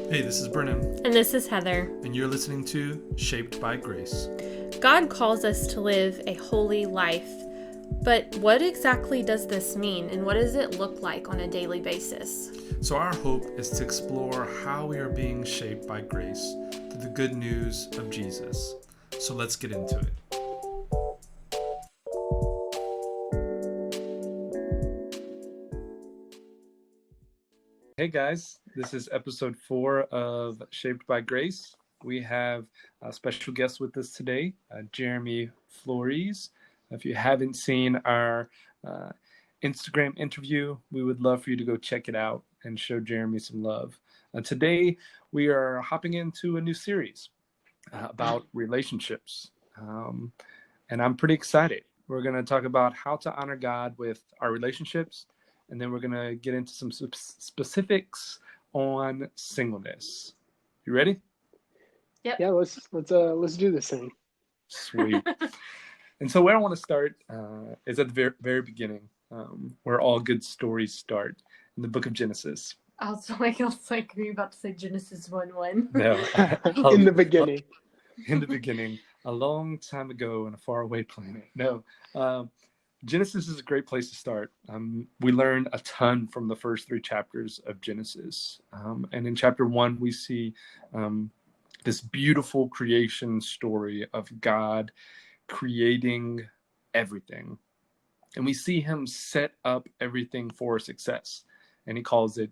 Hey, this is Brennon, And this is Heather. and you're listening to Shaped by Grace. God calls us to live a holy life. But what exactly does this mean, and what does it look like on a daily basis? So, our hope is to explore how we are being shaped by grace through the good news of Jesus. So, let's get into it. Hey guys, this is episode 4 of Shaped by Grace. We have a special guest with us today, Jeremy Flores. If you haven't seen our Instagram interview, we would love for you to go check it out and show Jeremy some love. Today, we are hopping into a new series about relationships. And I'm pretty excited. We're going to talk about how to honor God with our relationships, and then we're going to get into some specifics on singleness. You ready? Yep. Yeah, let's do this thing. Sweet. And so where I want to start is at the very, very beginning, where all good stories start, in the book of Genesis. I was like, are you about to say Genesis 1:1? No. In the beginning. In the beginning, a long time ago in a faraway planet. No. Genesis is a great place to start. We learn a ton from the first 3 chapters of Genesis. And in chapter 1, we see this beautiful creation story of God creating everything. And we see him set up everything for success. And he calls it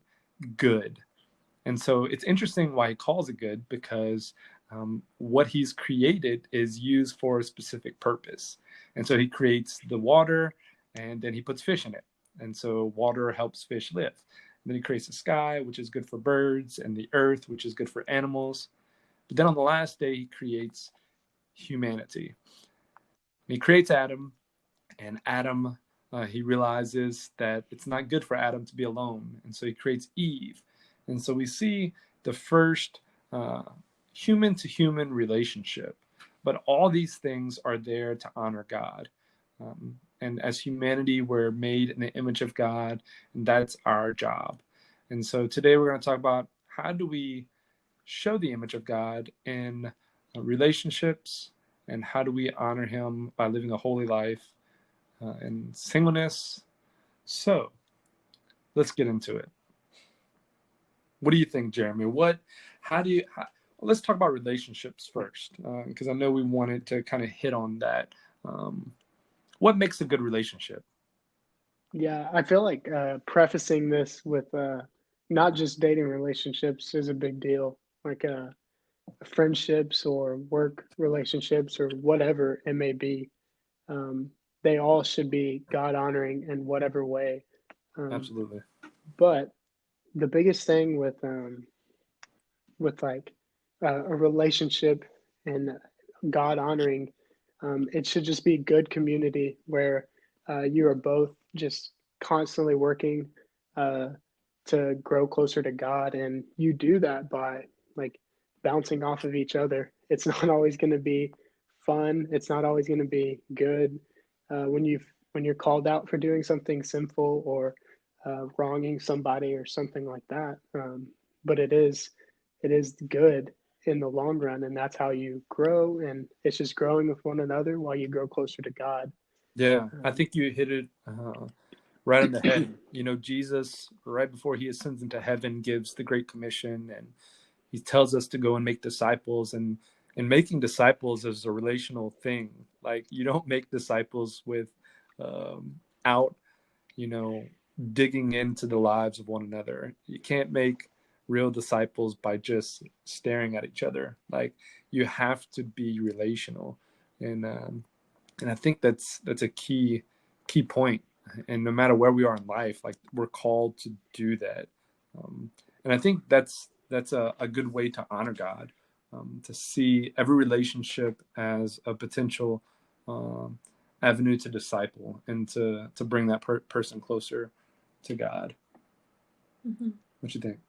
good. And so it's interesting why he calls it good, because what he's created is used for a specific purpose. And so he creates the water, and then he puts fish in it. And so water helps fish live. And then he creates the sky, which is good for birds, and the earth, which is good for animals. But then on the last day, he creates humanity. And he creates Adam, and Adam, he realizes that it's not good for Adam to be alone. And so he creates Eve. And so we see the first human-to-human relationship. But all these things are there to honor God. And as humanity, we're made in the image of God, and that's our job. And so today we're going to talk about how do we show the image of God in relationships, and how do we honor him by living a holy life in singleness. So let's get into it. What do you think, Jeremy? Let's talk about relationships first, because I know we wanted to kind of hit on that. What makes a good relationship? Yeah, I feel like prefacing this with not just dating relationships is a big deal. Like friendships or work relationships or whatever it may be. They all should be God honoring in whatever way. Absolutely. But the biggest thing with like a relationship and God honoring, it should just be good community where you are both just constantly working to grow closer to God, and you do that by like bouncing off of each other. It's not always going to be fun. It's not always going to be good when you're called out for doing something sinful or wronging somebody or something like that. But it is good in the long run, and that's how you grow. And it's just growing with one another while you grow closer to God. Yeah, I think you hit it right on the head. Jesus, right before he ascends into heaven, gives the Great Commission, and he tells us to go and make disciples. And making disciples is a relational thing. Like, you don't make disciples out, digging into the lives of one another. You can't make real disciples by just staring at each other. Like, you have to be relational, and I think that's a key point. And no matter where we are in life, like, we're called to do that. And I think that's a good way to honor God, to see every relationship as a potential avenue to disciple and to bring that person closer to God. Mm-hmm. What you think?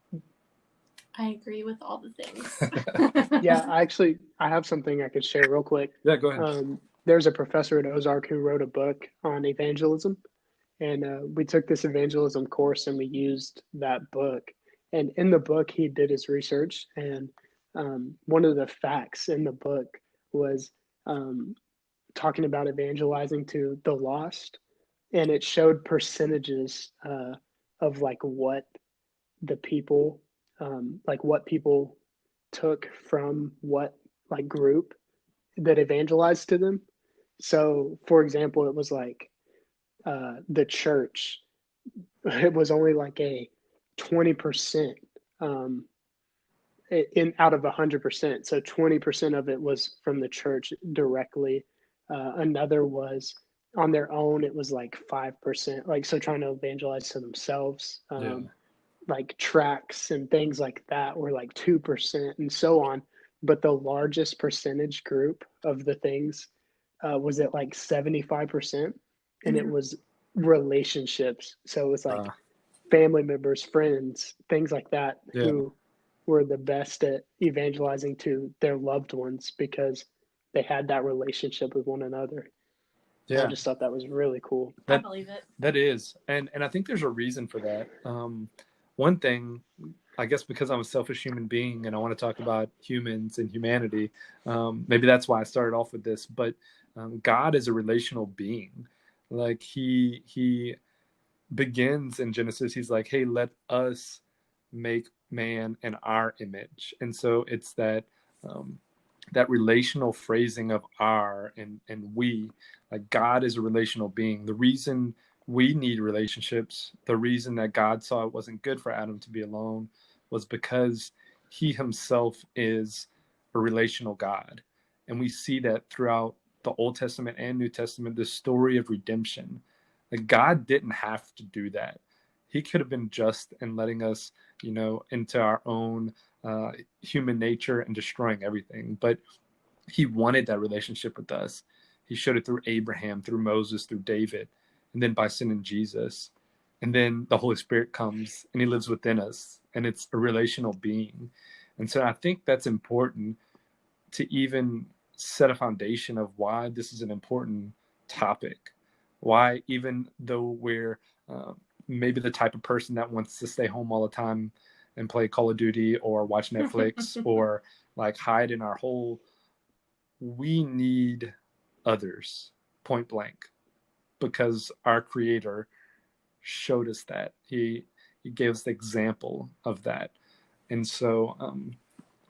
I agree with all the things. Yeah, I have something I could share real quick. Yeah, go ahead. There's a professor at Ozark who wrote a book on evangelism, and we took this evangelism course and we used that book. And in the book, he did his research, and one of the facts in the book was um, talking about evangelizing to the lost, and it showed percentages of like what the people, like what people took from what like group that evangelized to them. So, for example, it was like the church. It was only like a 20% um, in out of 100%. So 20% of it was from the church directly. Another was on their own. It was like 5%. Like so, trying to evangelize to themselves. Yeah. Like tracks and things like that were like 2% and so on. But the largest percentage group of the things was at like 75%, and it Mhm. was relationships. So it was Uh, like family members, friends, things like that, yeah. who were the best at evangelizing to their loved ones because they had that relationship with one another. And I Yeah. just thought that was really cool. I That believe it. that is, and I think there's a reason for that. One thing, I guess, because I'm a selfish human being and I want to talk about humans and humanity. Maybe that's why I started off with this. But God is a relational being. Like he begins in Genesis. He's like, "Hey, let us make man in our image," and so it's that. Um, that relational phrasing of our and we, like God is a relational being. The reason we need relationships, the reason that God saw it wasn't good for Adam to be alone, was because he himself is a relational God. And we see that throughout the Old Testament and New Testament, the story of redemption. Like God didn't have to do that. He could have been just in letting us, into our own human nature and destroying everything. But he wanted that relationship with us. He showed it through Abraham, through Moses, through David, and then by sending Jesus. And then the Holy Spirit comes and he lives within us, and it's a relational being. And so I think that's important to even set a foundation of why this is an important topic. Why, even though we're maybe the type of person that wants to stay home all the time and play Call of Duty or watch Netflix or like hide in our hole, we need others, point blank, because our Creator showed us that. He gave us the example of that. And so,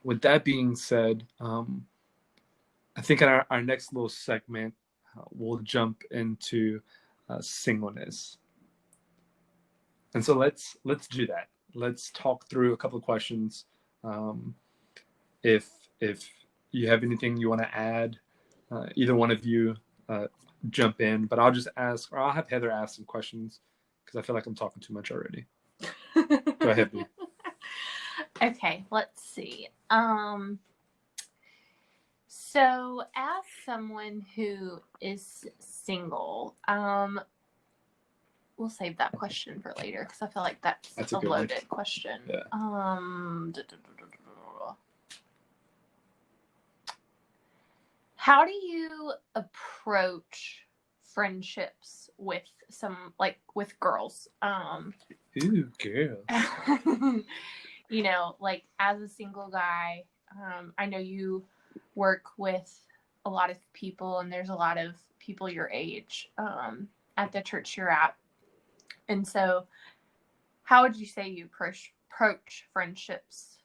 with that being said, I think in our next little segment, we'll jump into singleness. And so let's do that. Let's talk through a couple of questions. Um, if you have anything you want to add, either one of you jump in. But I'll just ask, or I'll have Heather ask some questions because I feel like I'm talking too much already. Go ahead, B. Okay, let's see. So as someone who is single, we'll save that question for later because I feel like that's a loaded question. Yeah. How do you approach friendships with with girls? Ooh, girls. Like as a single guy, I know you work with a lot of people, and there's a lot of people your age at the church you're at. And so how would you say you approach friendships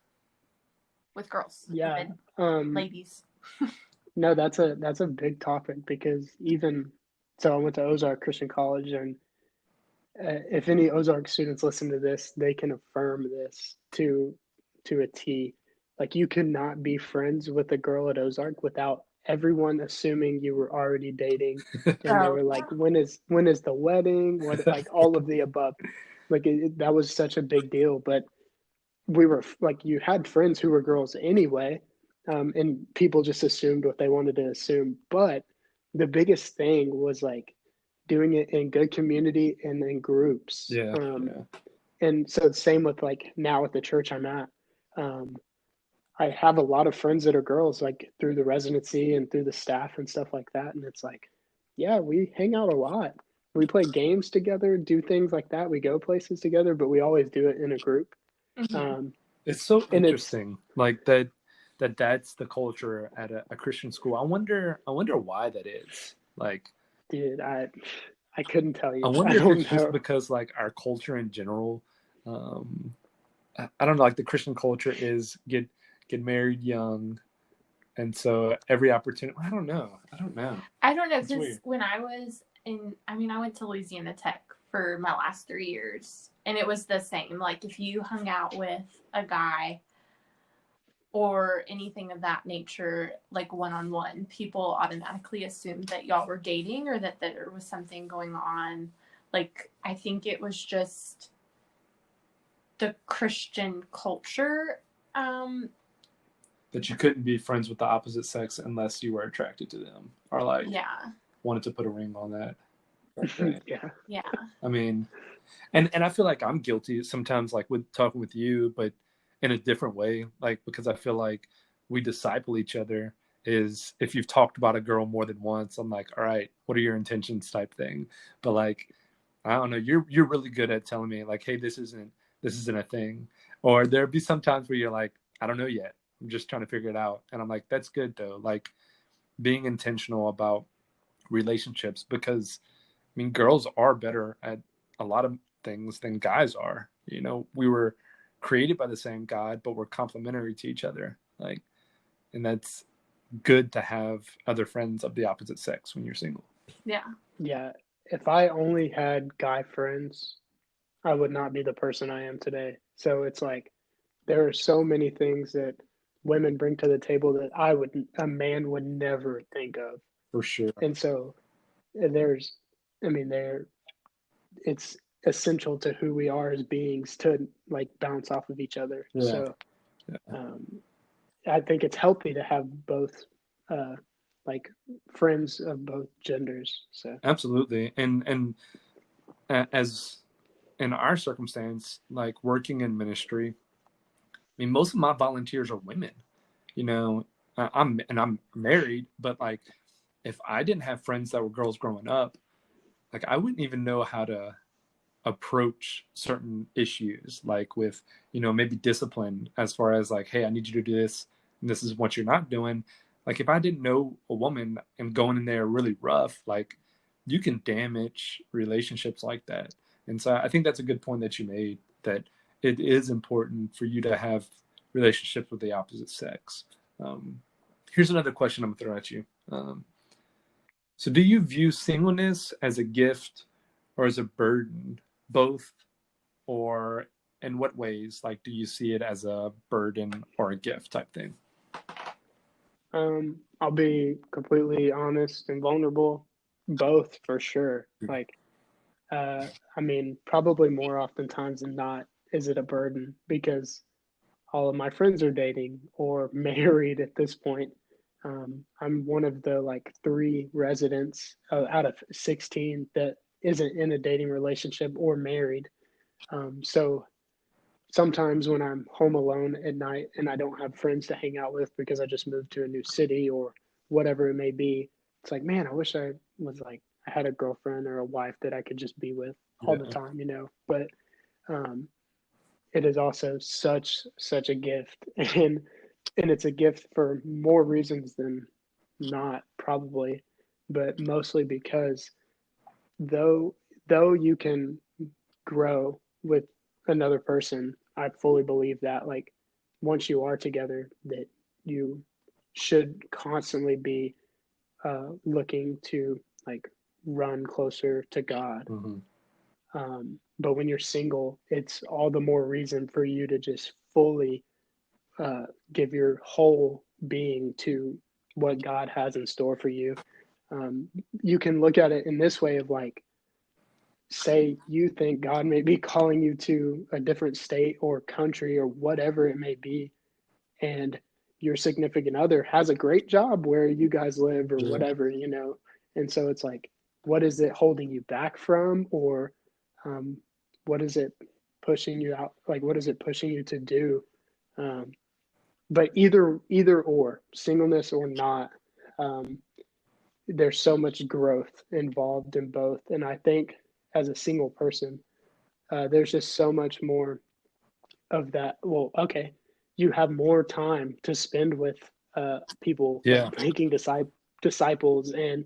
with girls? Yeah. Ladies. No, that's a big topic because even so, I went to Ozark Christian College, and if any Ozark students listen to this, they can affirm this to a T. Like you could not be friends with a girl at Ozark without everyone assuming you were already dating, and they were like, when is the wedding? What, like all of the above. Like that was such a big deal. But we were like, you had friends who were girls anyway, and people just assumed what they wanted to assume. But the biggest thing was like doing it in good community and in groups. Yeah. And so the same with like now at the church I'm at. Um, I have a lot of friends that are girls, like through the residency and through the staff and stuff like that. And it's like, yeah, we hang out a lot. We play games together, do things like that. We go places together, but we always do it in a group. Mm-hmm. It's so And it's, interesting, like that's the culture at a Christian school. I wonder why that is. Like, dude, I couldn't tell I you. I wonder if it's don't just know. because like our culture in general, um, I don't know, like the Christian culture is get married young, and so every opportunity. I don't know. I don't know, It's because weird. when I was I went to Louisiana Tech for my last 3 years, and it was the same. Like, if you hung out with a guy or anything of that nature, like one on one, people automatically assumed that y'all were dating or that there was something going on. Like, I think it was just the Christian culture. That you couldn't be friends with the opposite sex unless you were attracted to them, or like Yeah. wanted to put a ring on that. Right. Yeah. Yeah. I mean, and I feel like I'm guilty sometimes, like with talking with you, but in a different way, like because I feel like we disciple each other. Is if you've talked about a girl more than once, I'm like, all right, what are your intentions, type thing. But like, I don't know, you're really good at telling me like, hey, this isn't a thing. Or there'd be some times where you're like, I don't know yet. I'm just trying to figure it out. And I'm like, that's good though. Like being intentional about relationships, because I mean, girls are better at a lot of things than guys are. You know, we were created by the same God, but we're complementary to each other. Like, and that's good to have other friends of the opposite sex when you're single. Yeah. Yeah. If I only had guy friends, I would not be the person I am today. So it's like there are so many things that women bring to the table that a man would never think of. For sure. And so there's, I mean, it's essential to who we are as beings to like bounce off of each other. Yeah. So Yeah. um, I think it's healthy to have both, uh, like friends of both genders. So Absolutely. And as in our circumstance, like working in ministry, I mean, most of my volunteers are women. You know, I'm married, but like, if I didn't have friends that were girls growing up, like I wouldn't even know how to approach certain issues, like with, maybe discipline, as far as like, hey, I need you to do this, and this is what you're not doing. Like if I didn't know a woman and going in there really rough, like you can damage relationships like that. And so I think that's a good point that you made, that it is important for you to have relationships with the opposite sex. um, Here's another question I'm gonna throw at you. So do you view singleness as a gift or as a burden? Both? Or in what ways, like, do you see it as a burden or a gift type thing? I'll be completely honest and vulnerable. Both for sure. Like, I mean, probably more oftentimes than not, is it a burden because all of my friends are dating or married at this point. I'm one of the like three residents out of 16 that isn't in a dating relationship or married. So sometimes when I'm home alone at night and I don't have friends to hang out with because I just moved to a new city or whatever it may be, it's like, man, I wish I was like, I had a girlfriend or a wife that I could just be with all the Yeah. time, you know? But um, it is also such a gift. And it's a gift for more reasons than not, probably, but mostly because though though you can grow with another person, I fully believe that like once you are together that you should constantly be looking to like run closer to God. Mm-hmm. But when you're single, it's all the more reason for you to just fully give your whole being to what God has in store for you. You can look at it in this way of like, say you think God may be calling you to a different state or country or whatever it may be, and your significant other has a great job where you guys live or Yeah. whatever, you know. And so it's like, what is it holding you back from, or um, what is it pushing you out? Like, what is it pushing you to do? Um, but either or, singleness or not, um, there's so much growth involved in both. And I think as a single person, there's just so much more of that. Well, okay, you have more time to spend with people, like Yeah. making disciples and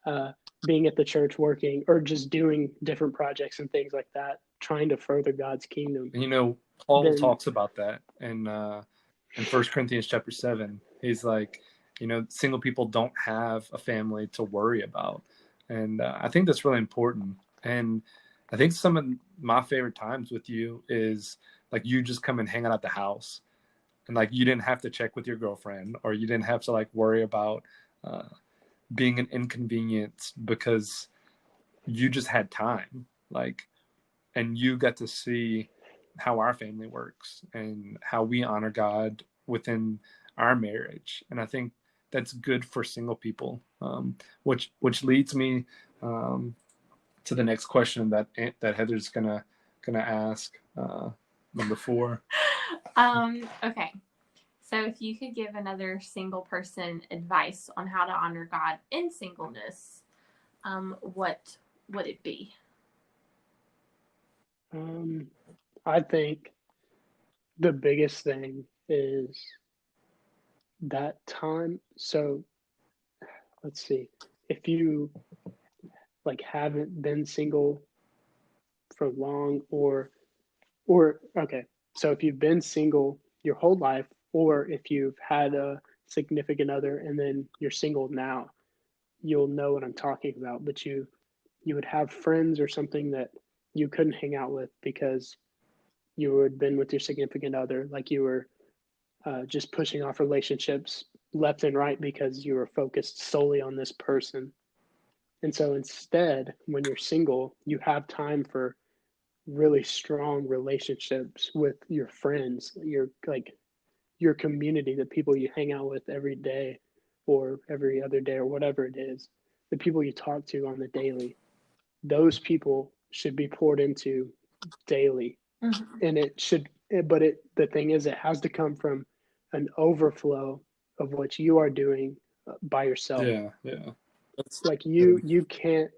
uh, being at the church working, or just doing different projects and things like that, trying to further God's kingdom. And, Paul Then talks about that in 1 Corinthians chapter 7. He's like, single people don't have a family to worry about. And I think that's really important. And I think some of my favorite times with you is like you just come and hang out at the house, and like you didn't have to check with your girlfriend, or you didn't have to like worry about uh, being an inconvenience, because you just had time. Like, and you got to see how our family works and how we honor God within our marriage. And I think that's good for single people, which leads me to the next question that Heather's gonna ask, number 4. Okay. So if you could give another single person advice on how to honor God in singleness, what would it be? I think the biggest thing is that time. So let's see, if you like haven't been single for long, or okay, so if you've been single your whole life, or if you've had a significant other and then you're single now, you'll know what I'm talking about. But you would have friends or something that you couldn't hang out with because you had been with your significant other, like you were just pushing off relationships left and right because you were focused solely on this person. And so instead, when you're single, you have time for really strong relationships with your friends, your community, the people you hang out with every day or every other day or whatever it is, the people you talk to on the daily. Those people should be poured into daily. Mm-hmm. And it should, but the thing is, it has to come from an overflow of what you are doing by yourself. Yeah. That's Like good. you can't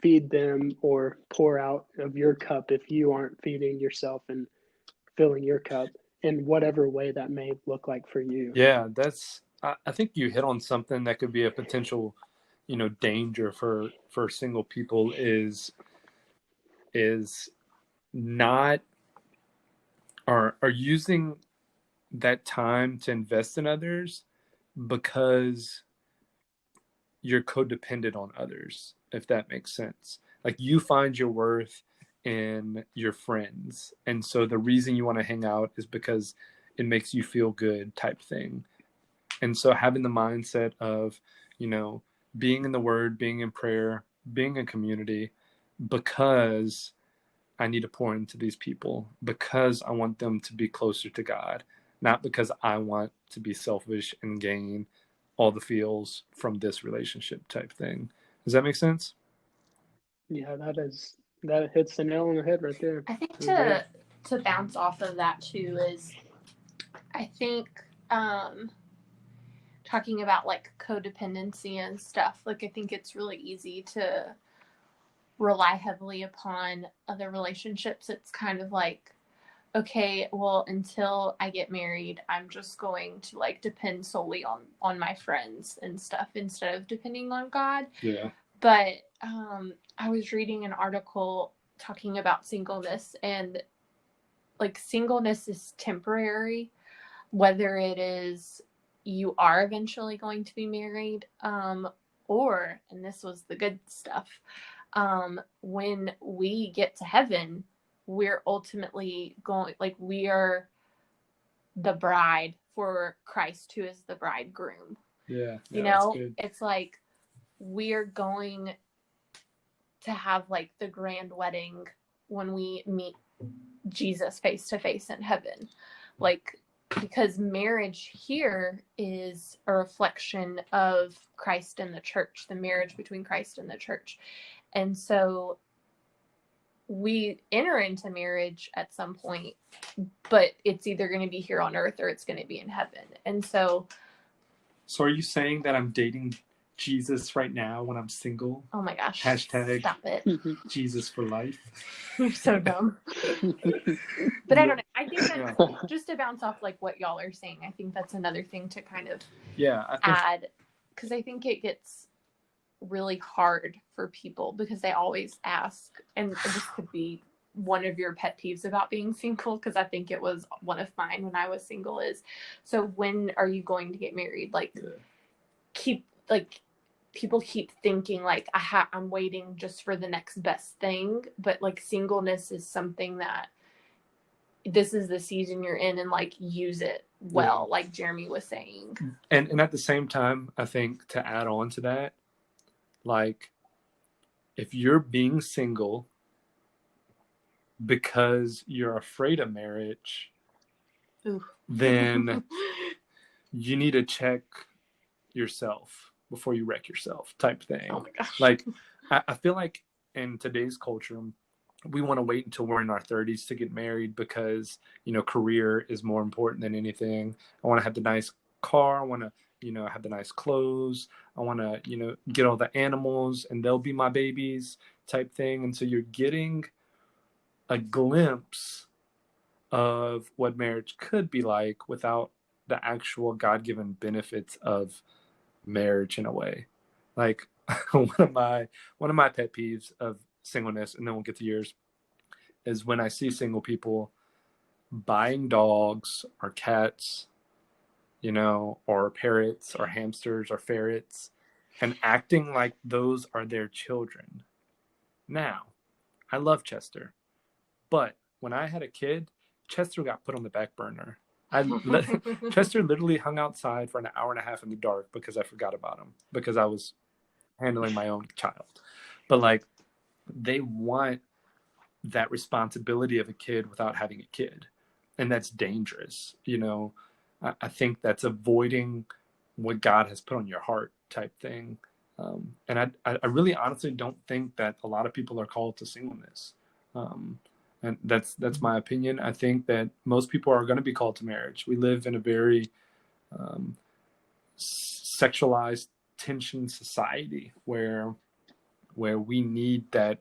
feed them or pour out of your cup if you aren't feeding yourself and filling your cup in whatever way that may look like for you. Yeah, I think you hit on something that could be a potential, danger for single people is not are using that time to invest in others because you're codependent on others, if that makes sense. Like you find your worth in your friends. And so the reason you want to hang out is because it makes you feel good, type thing. And so having the mindset of, being in the word, being in prayer, being in community, because I need to pour into these people, because I want them to be closer to God, not because I want to be selfish and gain all the feels from this relationship, type thing. Does that make sense? Yeah, that hits the nail on the head right there. I think I agree. to bounce off of that too is, I think talking about like codependency and stuff, like I think it's really easy to rely heavily upon other relationships. It's kind of like, okay, well, until I get married, I'm just going to like depend solely on my friends and stuff instead of depending on God. Yeah. But I was reading an article talking about singleness, and like singleness is temporary, whether it is you are eventually going to be married, or, and this was the good stuff, when we get to heaven, we're ultimately going, like, we are the bride for Christ, who is the bridegroom. Yeah. You know, it's like we're going to have like the grand wedding when we meet Jesus face to face in heaven. Like, because marriage here is a reflection of Christ and the church, the marriage between Christ and the church. And so we enter into marriage at some point, but it's either going to be here on earth or it's going to be in heaven. And so are you saying that I'm dating Jesus right now when I'm single. Oh my gosh. Hashtag Stop it. Jesus for life. You're so dumb. But I don't know. I think that Yeah. just to bounce off like what y'all are saying, I think that's another thing to kind of Yeah, I think add, because I think it gets really hard for people because they always ask, and this could be one of your pet peeves about being single, because I think it was one of mine when I was single, is, so when are you going to get married? Like, people keep thinking like I'm waiting just for the next best thing, but like singleness is something that this is the season you're in, and like use it well, like Jeremy was saying. And at the same time, I think to add on to that, like, if you're being single because you're afraid of marriage, Ooh. then you need to check yourself before you wreck yourself, type thing. Oh my gosh. Like, I feel like in today's culture, we want to wait until we're in our 30s to get married because, you know, career is more important than anything. I want to have the nice car. I want to, you know, have the nice clothes. I want to, you know, get all the animals and they'll be my babies, type thing. And so you're getting a glimpse of what marriage could be like without the actual God-given benefits of marriage in a way. Like, one of my pet peeves of singleness, and then we'll get to yours, is when I see single people buying dogs or cats, you know, or parrots or hamsters or ferrets, and acting like those are their children. Now, I love Chester, but when I had a kid, Chester got put on the back burner. Chester literally hung outside for an hour and a half in the dark because I forgot about him, because I was handling my own child. But like, they want that responsibility of a kid without having a kid, and that's dangerous. You know, I think that's avoiding what God has put on your heart, type thing. And I really honestly don't think that a lot of people are called to singleness. And that's my opinion. I think that most people are going to be called to marriage. We live in a very sexualized tension society where we need that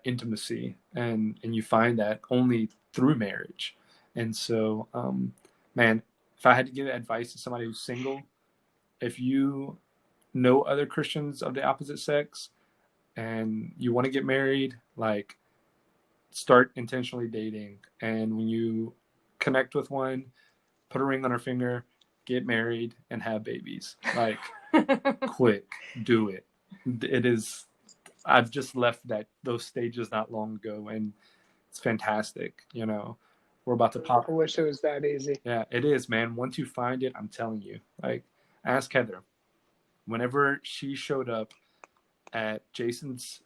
intimacy, and you find that only through marriage. And so, man, if I had to give advice to somebody who's single, if you know other Christians of the opposite sex and you want to get married, like, start intentionally dating. And when you connect with one, put a ring on her finger, get married, and have babies. Like, quick, do it. It is. I've just left those stages not long ago, and it's fantastic. You know, we're about to pop. I wish it was that easy. Yeah, it is, man. Once you find it, I'm telling you. Like, ask Heather. Whenever she showed up at Jason's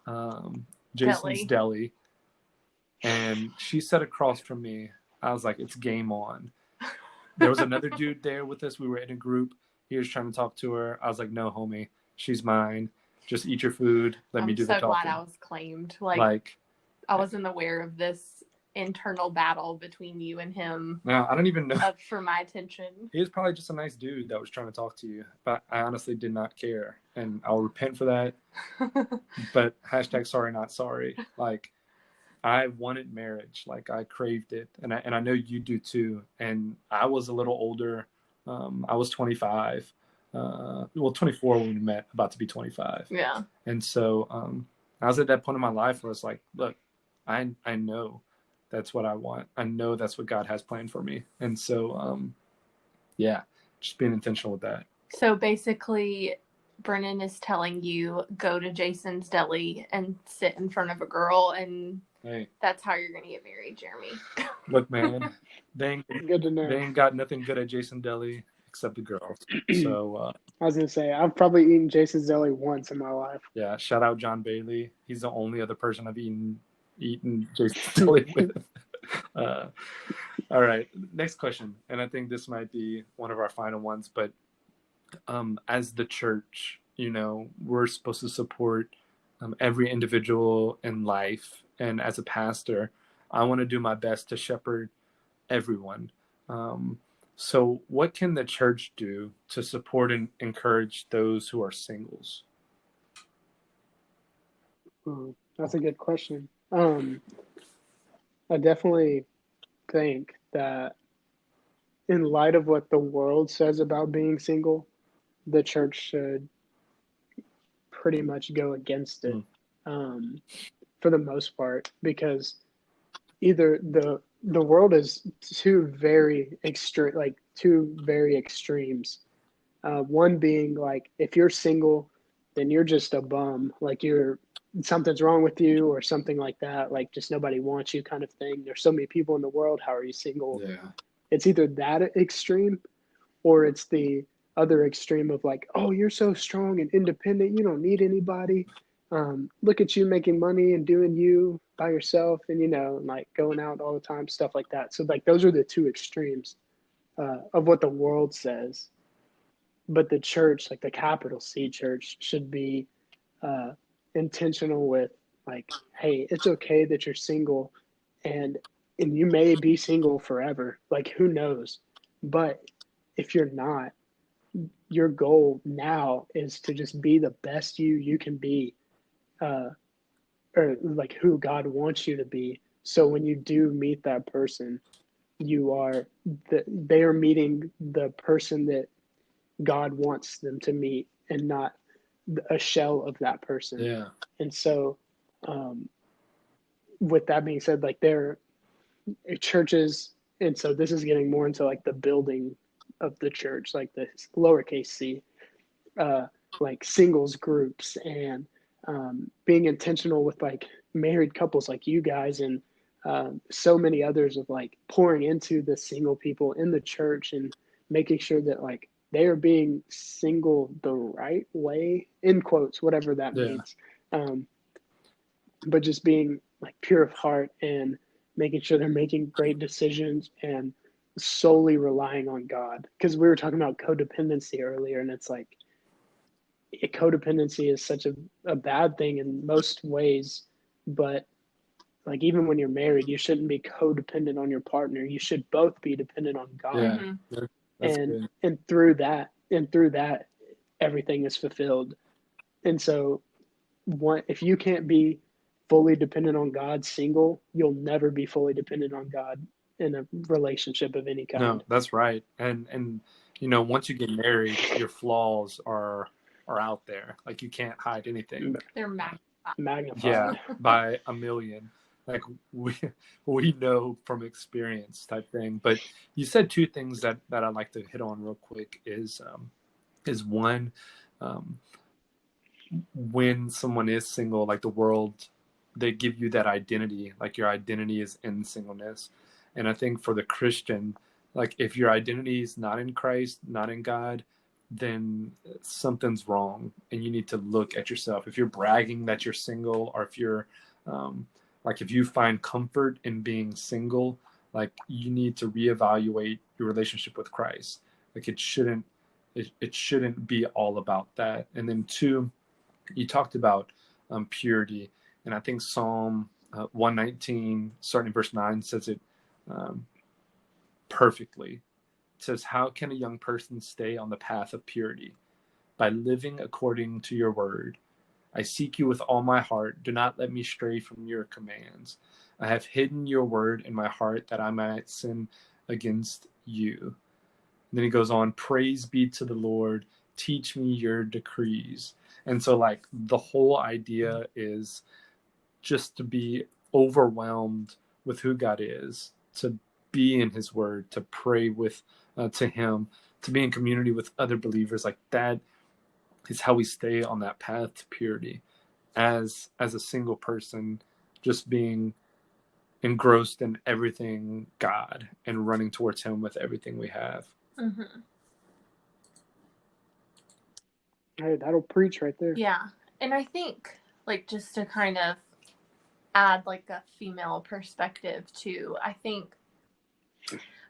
deli, and she sat across from me, I was like, it's game on. There was another dude there with us. We were in a group. He was trying to talk to her. I was like, no, homie, she's mine. Just eat your food. Let me do the talking. I'm so glad I was claimed. Like, I wasn't aware of this internal battle between you and him. No, I don't even know. Up for my attention. He was probably just a nice dude that was trying to talk to you, but I honestly did not care, and I'll repent for that. But hashtag sorry, not sorry. Like, I wanted marriage. Like, I craved it, and I know you do too. And I was a little older. I was 25. 24 when we met, about to be 25. Yeah. And so I was at that point in my life where it's like, look, I know that's what I want. I know that's what God has planned for me. And so, yeah, just being intentional with that. So basically, Brennan is telling you, go to Jason's deli and sit in front of a girl, and that's how you're going to get married, Jeremy. Look, man, they ain't got nothing good at Jason Deli except the girls. So I was gonna say, I've probably eaten Jason's Deli once in my life. Yeah, shout out John Bailey. He's the only other person I've eaten Jason's Deli with. All right, next question, and I think this might be one of our final ones. But as the church, you know, we're supposed to support every individual in life, and as a pastor, I want to do my best to shepherd everyone. So, what can the church do to support and encourage those who are singles? That's a good question. I definitely think that in light of what the world says about being single, the church should pretty much go against it, Mm. um, for the most part, because either the world is two very extremes. One being like, if you're single, then you're just a bum, like you're something's wrong with you or something like that, like just nobody wants you kind of thing. There's so many people in the world. How are you single? Yeah. It's either that extreme or it's the other extreme of like, oh, you're so strong and independent, you don't need anybody. Look at you making money and doing you by yourself, and like going out all the time, stuff like that. So like those are the two extremes of what the world says. But the church, like the capital C church, should be uh, intentional with like, hey, it's okay that you're single, and you may be single forever. Like who knows? But if you're not, your goal now is to just be the best you can be, uh, or like who God wants you to be. So when you do meet that person, they are meeting the person that God wants them to meet, and not a shell of that person. Yeah. And so, um, with that being said, like there are churches, and so this is getting more into like the building of the church, like the lowercase c, uh, like singles groups, and being intentional with like married couples like you guys, and so many others, of like pouring into the single people in the church and making sure that like they are being single the right way, in quotes, whatever that Yeah. means. Um, but just being like pure of heart and making sure they're making great decisions and solely relying on God. Because we were talking about codependency earlier, and it's like codependency is such a bad thing in most ways, but like even when you're married, you shouldn't be codependent on your partner. You should both be dependent on God. Yeah. Mm-hmm. That's good. And through that everything is fulfilled. And so if you can't be fully dependent on God single, you'll never be fully dependent on God in a relationship of any No, kind. that's right. And once you get married, your flaws are out there. Like you can't hide anything. They're magnified. Yeah, Magnified. by a million. Like we know from experience type thing. But you said two things that I'd like to hit on real quick is one, um, when someone is single, like the world, they give you that identity, like your identity is in singleness. And I think for the Christian, like if your identity is not in Christ, not in God, then something's wrong, and you need to look at yourself. If you're bragging that you're single, or if you're like if you find comfort in being single, like you need to reevaluate your relationship with Christ. Like it shouldn't be all about that. And then two, you talked about purity, and I think Psalm 119, starting in verse 9, says it um, perfectly. It says, "How can a young person stay on the path of purity? By living according to your word. I seek you with all my heart. Do not let me stray from your commands. I have hidden your word in my heart that I might sin against you." And then he goes on, "Praise be to the Lord. Teach me your decrees." And so, like, the whole idea is just to be overwhelmed with who God is, to be in his word, to pray with to him, to be in community with other believers. Like that is how we stay on that path to purity. As a single person, just being engrossed in everything God and running towards him with everything we have. Mm-hmm. Hey, that'll preach right there. Yeah. And I think, like, just to kind of add like a female perspective too, I think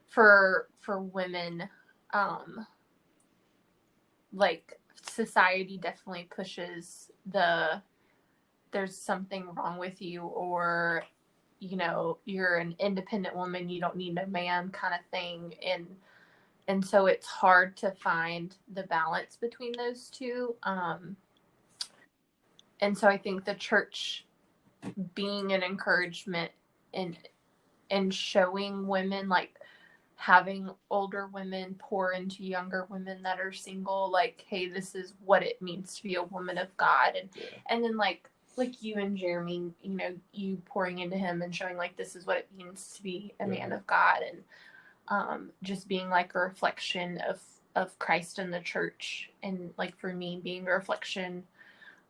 for women, like society definitely pushes there's something wrong with you, or you're an independent woman, you don't need a man kind of thing. And And so it's hard to find the balance between those two. And so I think the church being an encouragement and showing women, like having older women pour into younger women that are single, like, hey, this is what it means to be a woman of God. And then like you and Jeremy, you pouring into him and showing like this is what it means to be a man of God, and just being like a reflection of Christ and the church, and like for me being a reflection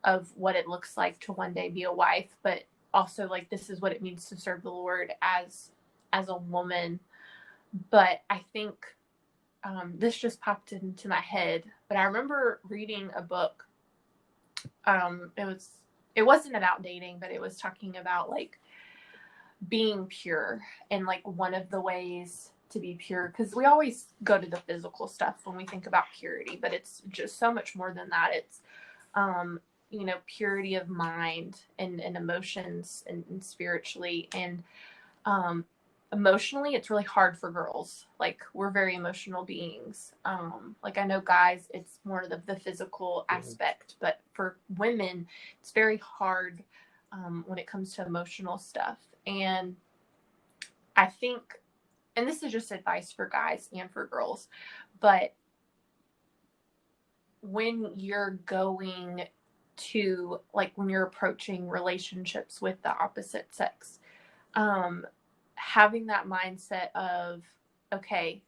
of what it looks like to one day be a wife, but also like this is what it means to serve the Lord as a woman. But I think this just popped into my head, but I remember reading a book. It wasn't about dating, but it was talking about like being pure, and like one of the ways to be pure, because we always go to the physical stuff when we think about purity, but it's just so much more than that. It's purity of mind and emotions and spiritually, and emotionally it's really hard for girls. Like we're very emotional beings. Like I know guys it's more of the physical aspect, but for women it's very hard when it comes to emotional stuff. And I think, and this is just advice for guys and for girls, but when you're going to, like, when you're approaching relationships with the opposite sex, having that mindset of, okay,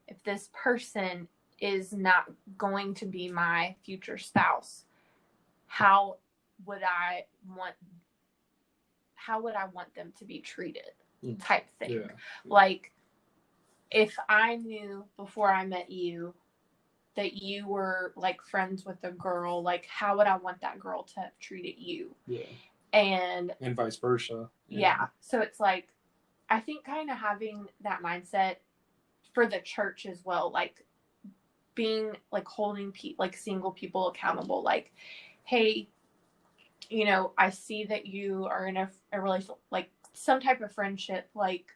if this person is not going to be my future spouse, how would I want them to be treated, type thing. Yeah. Like, if I knew before I met you that you were like friends with a girl, like how would I want that girl to have treated you? Yeah. And vice versa. Yeah. So it's like, I think kind of having that mindset for the church as well, like being like holding like single people accountable, like, hey, I see that you are in a relationship, like some type of friendship, like,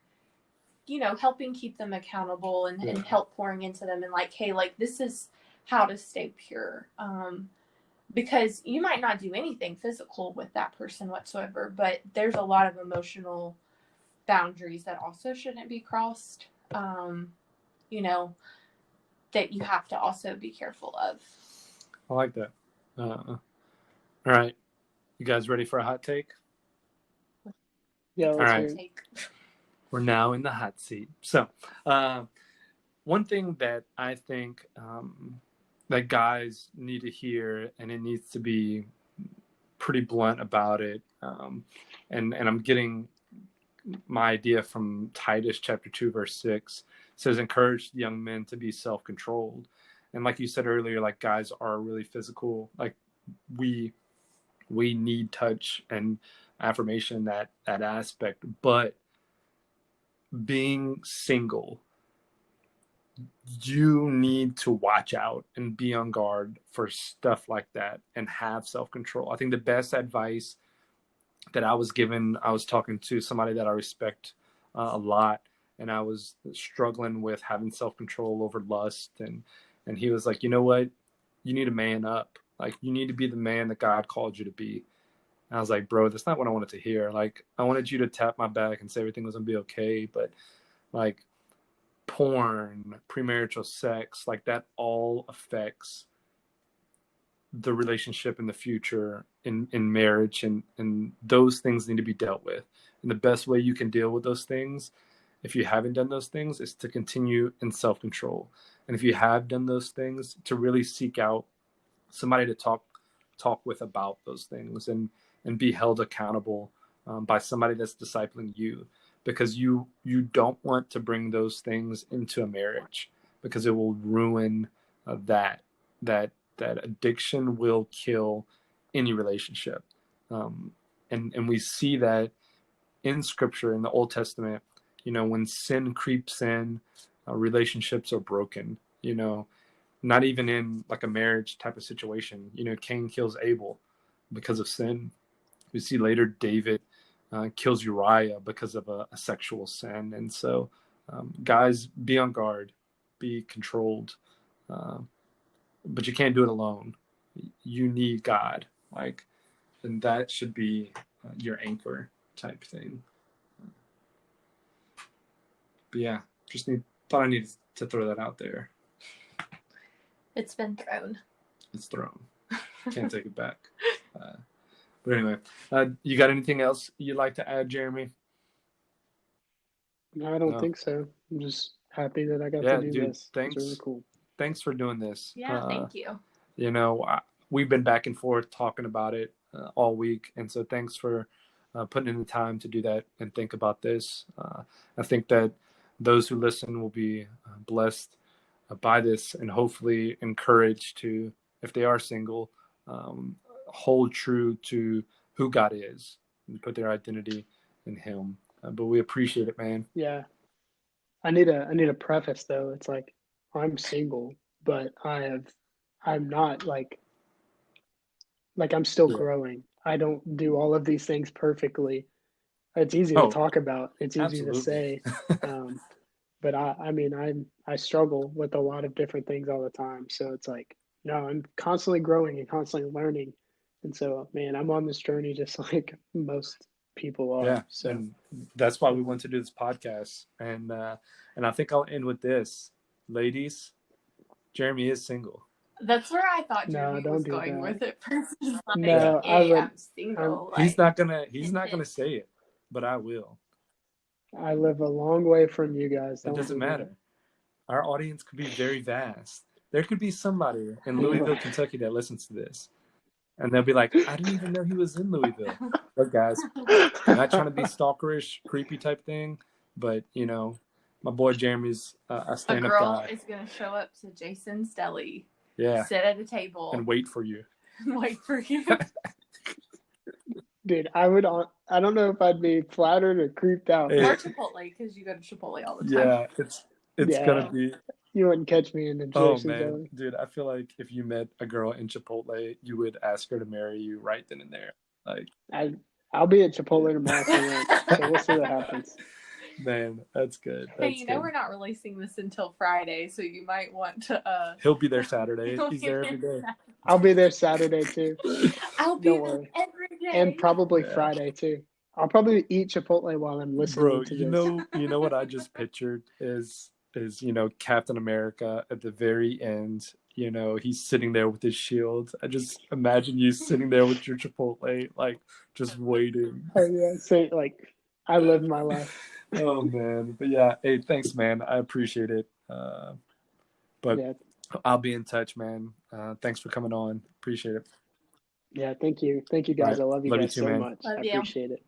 helping keep them accountable and help pouring into them, and like, hey, like this is how to stay pure. Because you might not do anything physical with that person whatsoever, but there's a lot of emotional boundaries that also shouldn't be crossed, that you have to also be careful of. I like that. All right. You guys ready for a hot take? Yeah, all right. We're now in the hot seat. So, one thing that I think that guys need to hear, and it needs to be pretty blunt about it, and I'm getting my idea from Titus chapter 2, verse 6, says, encourage young men to be self-controlled. And like you said earlier, like guys are really physical. Like we need touch and affirmation, that aspect, but being single, you need to watch out and be on guard for stuff like that and have self-control. I think the best advice that I was given, I was talking to somebody that I respect a lot, and I was struggling with having self-control over lust, and he was like, you know what, you need to man up. Like, you need to be the man that God called you to be. And I was like, bro, that's not what I wanted to hear. Like, I wanted you to tap my back and say everything was gonna be okay, but like porn, premarital sex, like that all affects the relationship in the future, in marriage, and those things need to be dealt with. And the best way you can deal with those things, if you haven't done those things, is to continue in self-control. And if you have done those things, to really seek out somebody to talk with about those things, and be held accountable by somebody that's discipling you, because you don't want to bring those things into a marriage, because it will ruin that addiction will kill any relationship. And we see that in scripture, in the Old Testament, when sin creeps in, relationships are broken, not even in like a marriage type of situation. Cain kills Abel because of sin. We see later David kills Uriah because of a sexual sin. And so, guys, be on guard. be controlled, but you can't do it alone. You need God, like, and that should be your anchor type thing. But yeah, thought I needed to throw that out there. It's been thrown. It's thrown. Can't take it back. But anyway, you got anything else you'd like to add, Jeremy? No, I don't think so. I'm just happy that I got to do this. Thanks. It's really cool. Thanks for doing this. Yeah, thank you. You know, we've been back and forth talking about it all week, and so thanks for putting in the time to do that and think about this. I think that those who listen will be blessed by this, and hopefully encouraged to, if they are single, hold true to who God is and put their identity in Him. But we appreciate it, man. Yeah, I need a preface though. It's like I'm single, but I'm not like I'm still growing. I don't do all of these things perfectly. It's easy to talk about. It's easy to say. But I mean, I struggle with a lot of different things all the time. So it's like, no, I'm constantly growing and constantly learning. And so, man, I'm on this journey just like most people are. Yeah. So and that's why we want to do this podcast. And I think I'll end with this. Ladies, Jeremy is single. That's where I thought Jeremy was going with it. Like, no, I'm single. He's not gonna say it, but I will. I live a long way from you guys. It doesn't matter. Our audience could be very vast. There could be somebody in Louisville, Kentucky that listens to this, and they'll be like, I didn't even know he was in Louisville. Look, guys, I'm not trying to be stalkerish, creepy type thing, but, you know, my boy Jeremy's a stand-up guy. A girl is going to show up to Jason's Deli, sit at a table, and wait for you. Wait for you. Dude, I don't know if I'd be flattered or creeped out. Or Chipotle, because you go to Chipotle all the time. Yeah, it's gonna be. You wouldn't catch me in the Jason's Deli. Dude, I feel like if you met a girl in Chipotle, you would ask her to marry you right then and there. Like, I'll be at Chipotle tomorrow for lunch, so we'll see what happens. Man, that's good. Hey, you know we're not releasing this until Friday, so you might want to. He'll be there Saturday. He's there every day. I'll be there Saturday too. I'll be there every day. And probably Friday too. I'll probably eat Chipotle while I'm listening to this. You know what I just pictured is Captain America at the very end. You know, he's sitting there with his shield. I just imagine you sitting there with your Chipotle, like just waiting. Oh yeah, so like I live my life. Oh man, but yeah, hey, thanks, man. I appreciate it. But yeah. I'll be in touch, man. Thanks for coming on. Appreciate it. Yeah, thank you, guys. Right. I love you guys too, so man. much. I appreciate it.